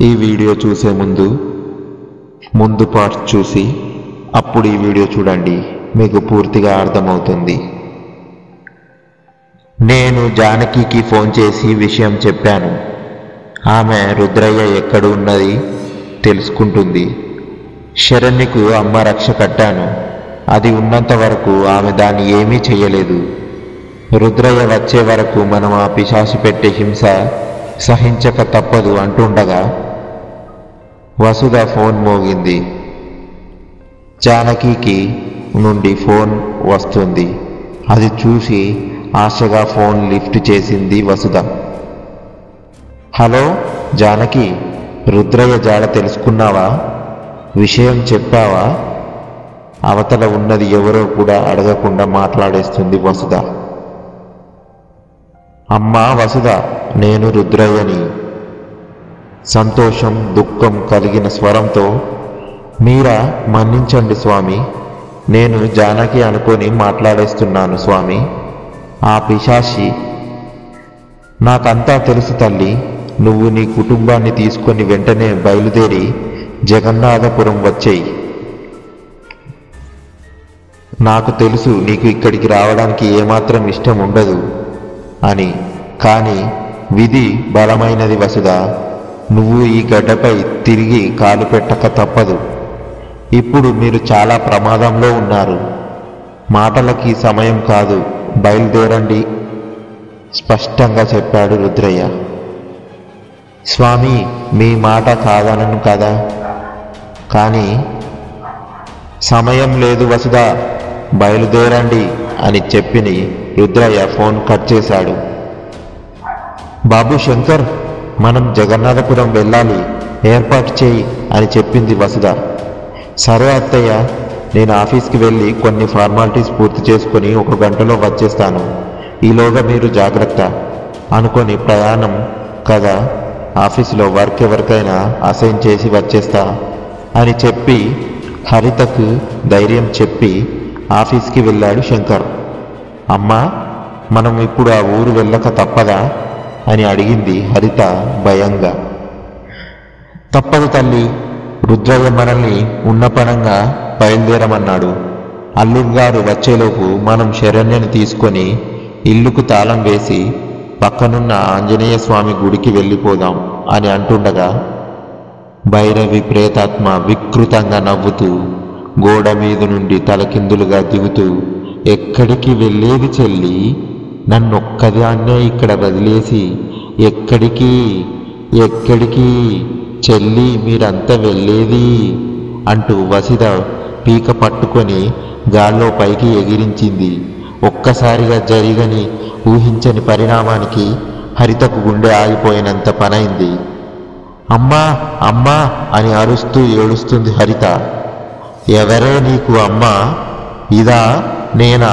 ఈ వీడియో చూసే ముందు పార్ట్ చూసి అప్పుడు ఈ వీడియో చూడండి, మీకు పూర్తిగా అర్థమవుతుంది. నేను జానకికి ఫోన్ చేసి విషయం చెప్పాను. ఆమె రుద్రయ్య ఎక్కడ ఉన్నది తెలుసుకుంటుంది. శరణ్యకు అమ్మ రక్ష కట్టాను. అది ఉన్నంత వరకు ఆమె దాన్ని ఏమీ చెయ్యలేదు. రుద్రయ్య వచ్చే వరకు మనం ఆ పిశాచి పెట్టే హింస సహించక తప్పదు అంటుండగా వసుధ ఫోన్ మోగింది. జానకి నుండి ఫోన్ వస్తుంది. అది చూసి ఆశగా ఫోన్ లిఫ్ట్ చేసింది వసుధ. హలో జానకి, రుద్రయ్య జాడ తెలుసుకున్నావా? విషయం చెప్పావా? అవతల ఉన్నది ఎవరో కూడా అడగకుండా మాట్లాడేస్తుంది వసుధ. అమ్మా వసుధ, నేను రుద్రయ్యని. సంతోషం దుఃఖం కలిగిన స్వరంతో, మీరా మన్నించండి స్వామి, నేను జానకి అనుకొని మాట్లాడేస్తున్నాను స్వామి. ఆ పిశాచి నాకంతా తెలుసు తల్లి. నువ్వు నీ కుటుంబాన్ని తీసుకొని వెంటనే బయలుదేరి జగన్నాథపురం వచ్చేయి. నాకు తెలుసు నీకు ఇక్కడికి రావడానికి ఏమాత్రం ఇష్టం ఉండదు అని, కానీ విధి బలమైనది వసుధ. నువ్వు ఈ గడ్డపై తిరిగి కాలు పెట్టక తప్పదు. ఇప్పుడు మీరు చాలా ప్రమాదంలో ఉన్నారు. మాటలకి సమయం కాదు, బయలుదేరండి స్పష్టంగా చెప్పాడు రుద్రయ్య. స్వామి, మీ మాట కాదనను కదా, కానీ సమయం లేదు వసుధ, బయలుదేరండి అని చెప్పి రుద్రయ్య ఫోన్ కట్ చేశాడు. బాబు శంకర్, మనం జగన్నాథపురం వెళ్ళాలి, ఏర్పాటు చేయి అని చెప్పింది వసుధ. సరే అత్తయ్య, నేను ఆఫీస్కి వెళ్ళి కొన్ని ఫార్మాలిటీస్ పూర్తి చేసుకొని 1 గంటలో వచ్చేస్తాను. ఈలోగా మీరు జాగ్రత్త అనుకొని ప్రయాణం కదా, ఆఫీసులో వర్క్ ఎవరికైనా అసైన్ చేసి వచ్చేస్తా అని చెప్పి హరితకు ధైర్యం చెప్పి ఆఫీస్కి వెళ్ళాడు శంకర్. అమ్మా, మనం ఇప్పుడు ఆ ఊరు వెళ్ళక తప్పదా అని అడిగింది హరిత భయంగా. తప్పదు తల్లి, రుద్రయ్య మనల్ని ఉన్నపనంగా బయలుదేరమన్నాడు. అల్లుడు గారు వచ్చేలోపు మనం శరణ్యని తీసుకొని ఇల్లుకు తాళం వేసి పక్కనున్న ఆంజనేయ స్వామి గుడికి వెళ్ళిపోదాం అని అంటుండగా భైరవి ప్రేతాత్మ వికృతంగా నవ్వుతూ గోడ మీద నుండి తలకిందులుగా దిగుతూ, ఎక్కడికి వెళ్ళేది చెల్లి? నన్నొక్కదాన్నే ఇక్కడ వదిలేసి ఎక్కడికి ఎక్కడికి చెల్లి, మీరంతా వెళ్ళేది అంటూ వసుధ పీక పట్టుకొని గాల్లో పైకి ఎగిరించింది. ఒక్కసారిగా జరిగని ఊహించని పరిణామానికి హరితకు గుండె ఆగిపోయినంత పనైంది. అమ్మా అమ్మా అని అరుస్తూ ఏడుస్తుంది హరిత. ఎవరే నీకు అమ్మా? ఇదా నేనా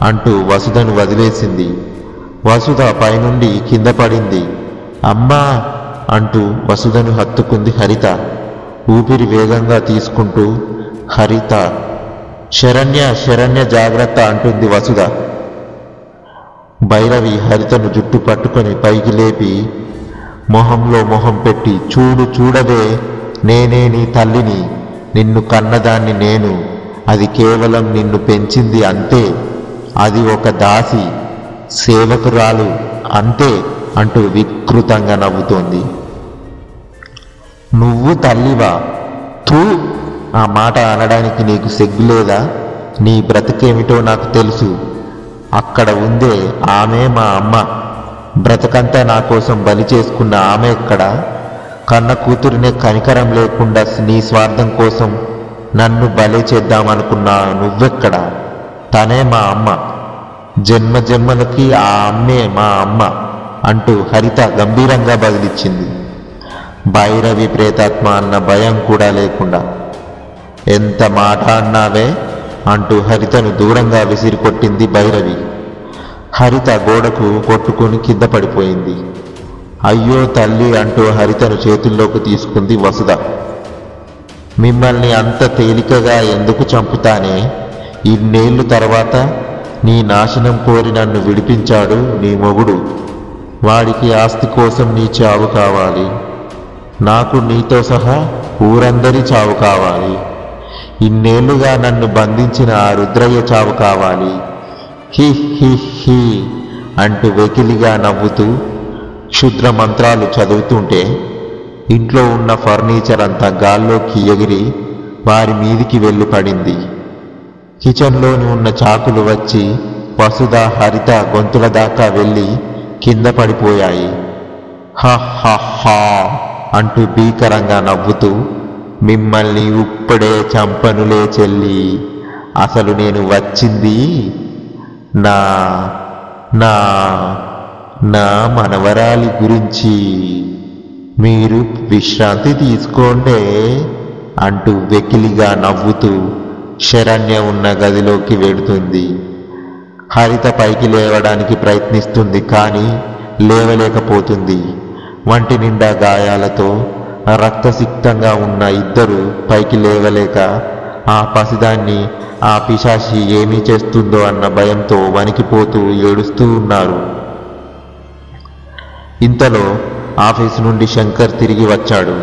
అంటూ వసుధను వదిలేసింది. వసుధ పైనుండి కింద పడింది. అమ్మా అంటూ వసుధను హత్తుకుంది హరిత. ఊపిరి వేగంగా తీసుకుంటూ హరిత, శరణ్య శరణ్య జాగ్రత్త అంటుంది వసుధ. భైరవి హరితను జుట్టు పట్టుకొని పైకి లేపి మొహంలో మొహం పెట్టి, చూడు చూడవే, నేనే నీ తల్లిని, నిన్ను కన్నదాన్ని నేను, అది కేవలం నిన్ను పెంచింది అంతే, అది ఒక దాసి సేవకురాలు అంతే అంటూ వికృతంగా నవ్వుతోంది. నువ్వు తల్లివా? తూ, ఆ మాట అనడానికి నీకు సిగ్గులేదా? నీ బ్రతికేమిటో నాకు తెలుసు. అక్కడ ఉందే ఆమె మా అమ్మ. బ్రతకంతా నా కోసం బలి చేసుకున్న ఆమె ఎక్కడ? కన్న కూతురినే కనికరం లేకుండా నీ స్వార్థం కోసం నన్ను బలి చేద్దామనుకున్నా నువ్వెక్కడ? తనే మా అమ్మ. జన్మ జన్మలకి ఆ అమ్మే మా అమ్మ అంటూ హరిత గంభీరంగా బదిలిచ్చింది. భైరవి ప్రేతాత్మ అన్న భయం కూడా లేకుండా. ఎంత మాట అన్నావే అంటూ హరితను దూరంగా విసిరికొట్టింది భైరవి. హరిత గోడకు కొట్టుకుని కింద పడిపోయింది. అయ్యో తల్లి అంటూ హరితను చేతుల్లోకి తీసుకుంది వసుధ. మిమ్మల్ని అంత తేలికగా ఎందుకు చంపుతానే? ఇన్నేళ్లు తర్వాత నీ నాశనం కోరి నన్ను విడిపించాడు నీ మొగుడు. వాడికి ఆస్తి కోసం నీ చావు కావాలి. నాకు నీతో సహా ఊరందరి చావు కావాలి. ఇన్నేళ్లుగా నన్ను బంధించిన ఆ రుద్రయ్య చావు కావాలి. హి హి హి అంటూ వెకిలిగా నవ్వుతూ క్షుద్ర మంత్రాలు చదువుతుంటే ఇంట్లో ఉన్న ఫర్నిచర్ అంతా గాల్లోకి ఎగిరి వారి మీదికి వెళ్ళి పడింది. కిచెన్లోని ఉన్న చాకులు వచ్చి వసుధ, హరిత గొంతుల దాకా వెళ్ళి కింద పడిపోయాయి. హ హ హ అంటూ భీకరంగా నవ్వుతూ, మిమ్మల్ని ఇప్పుడే చంపనులే చెల్లి. అసలు నేను వచ్చింది నా నా నా మనవరాలి గురించి. మీరు విశ్రాంతి తీసుకోండే అంటూ వెకిలిగా నవ్వుతూ శరణ్య ఉన్న గదిలోకి వెడుతుంది. హరిత పైకి లేవడానికి ప్రయత్నిస్తుంది, కానీ లేవలేకపోతుంది. వంటి నిండా గాయాలతో రక్తసిక్తంగా ఉన్న ఇద్దరు పైకి లేవలేక ఆ పసిదాన్ని ఆ పిశాచి ఏమీ చేస్తుందో అన్న భయంతో వణికిపోతూ ఏడుస్తూ ఉన్నారు. ఇంతలో ఆఫీసు నుండి శంకర్ తిరిగి వచ్చాడు.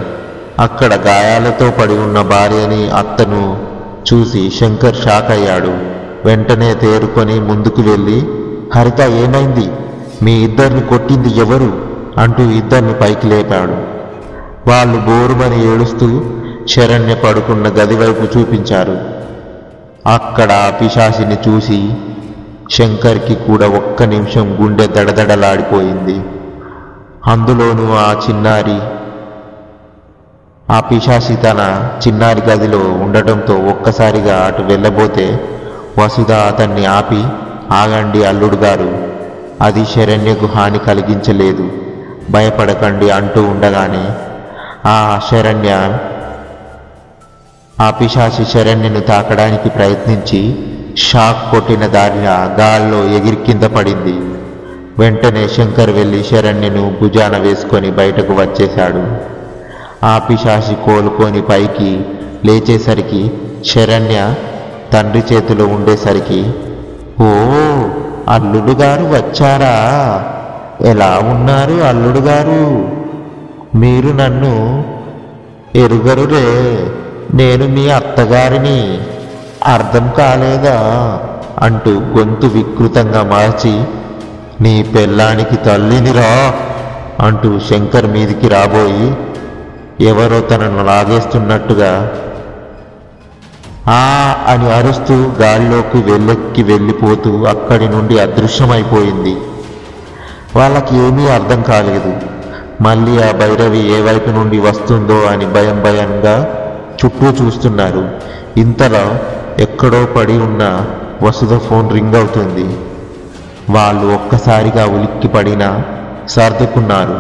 అక్కడ గాయాలతో పడి ఉన్న భార్యని, అత్తను చూసి శంకర్ షాక్ అయ్యాడు. వెంటనే తేరుకొని ముందుకు వెళ్ళి, హరిత ఏమైంది? మీ ఇద్దరిని కొట్టింది ఎవరు అంటూ ఇద్దరిని పైకి లేపాడు. వాళ్ళు బోరుమని ఏడుస్తూ శరణ్య పడుకున్న గదివైపు చూపించారు. అక్కడ ఆ పిశాచిని చూసి శంకర్కి కూడా ఒక్క నిమిషం గుండె దడదడలాడిపోయింది. అందులోనూ ఆ పిశాచి తన చిన్నారి గదిలో ఉండటంతో ఒక్కసారిగా అటు వెళ్ళబోతే వసుధ అతన్ని ఆపి, ఆగండి అల్లుడు గారు, అది శరణ్యకు హాని కలిగించలేదు, భయపడకండి అంటూ ఉండగానే ఆ పిశాచి శరణ్యను తాకడానికి ప్రయత్నించి షాక్ కొట్టిన దారిన గాల్లో ఎగిరి కింద పడింది. వెంటనే శంకర్ వెళ్ళి శరణ్యను భుజాన వేసుకొని బయటకు వచ్చేశాడు. ఆ పిశాచి కోలుకొని పైకి లేచేసరికి శరణ్య తండ్రి చేతిలో ఉండేసరికి, ఓ అల్లుడు గారు వచ్చారా? ఎలా ఉన్నారు అల్లుడు గారు? మీరు నన్ను ఎరుగరురే, నేను మీ అత్తగారిని, అర్థం కాలేదా అంటూ గొంతు వికృతంగా మార్చి, నీ పెళ్ళానికి తల్లినిరా అంటూ శంకర్ మీదికి రాబోయి ఎవరో తనను లాగేస్తున్నట్టుగా ఆ అని అరుస్తూ గాల్లోకి వెళ్ళిపోతూ అక్కడి నుండి అదృశ్యమైపోయింది. వాళ్ళకి ఏమీ అర్థం కాలేదు. మళ్ళీ ఆ భైరవి ఏ వైపు నుండి వస్తుందో అని భయంగా చుట్టూ చూస్తున్నారు. ఇంతలో ఎక్కడో పడి ఉన్న వసుధ ఫోన్ రింగ్ అవుతుంది. వాళ్ళు ఒక్కసారిగా ఉలిక్కి పడినా సర్దుకున్నారు.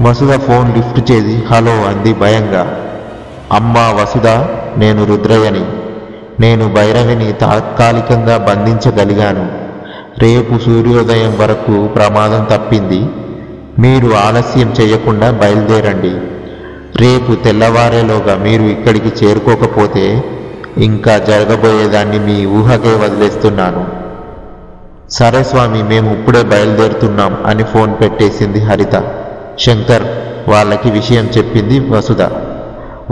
వసుధ ఫోన్ లిఫ్ట్ చేసి హలో అంది భయంగా. అమ్మా వసుధ, నేను రుద్రయ్యని. నేను భైరవిని తాత్కాలికంగా బంధించగలిగాను. రేపు సూర్యోదయం వరకు ప్రమాదం తప్పింది. మీరు ఆలస్యం చేయకుండా బయలుదేరండి. రేపు తెల్లవారేలోగా మీరు ఇక్కడికి చేరుకోకపోతే ఇంకా జరగబోయేదాన్ని మీ ఊహకే వదిలేస్తున్నాను. సరే స్వామి, మేము ఇప్పుడే బయలుదేరుతున్నాం అని ఫోన్ పెట్టేసింది హరిత. శంకర్ వాళ్ళకి విషయం చెప్పింది వసుధ.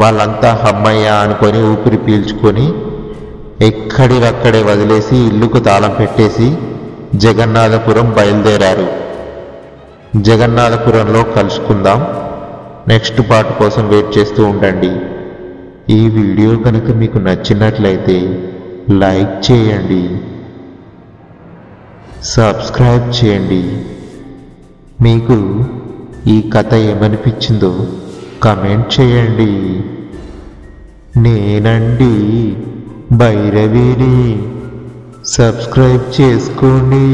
వాళ్ళంతా హమ్మయ్య అనుకొని ఊపిరి పీల్చుకొని ఎక్కడివక్కడే వదిలేసి ఇల్లుకు తాళం పెట్టేసి జగన్నాథపురం బయలుదేరారు. జగన్నాథపురంలో కలుసుకుందాం. నెక్స్ట్ పార్ట్ కోసం వెయిట్ చేస్తూ ఉండండి. ఈ వీడియో కనుక మీకు నచ్చినట్లయితే లైక్ చేయండి, సబ్స్క్రైబ్ చేయండి. మీకు ఈ కథ ఏమనిపించిందో కామెంట్ చేయండి. నేనండి భైరవిని, సబ్స్క్రైబ్ చేసుకోండి.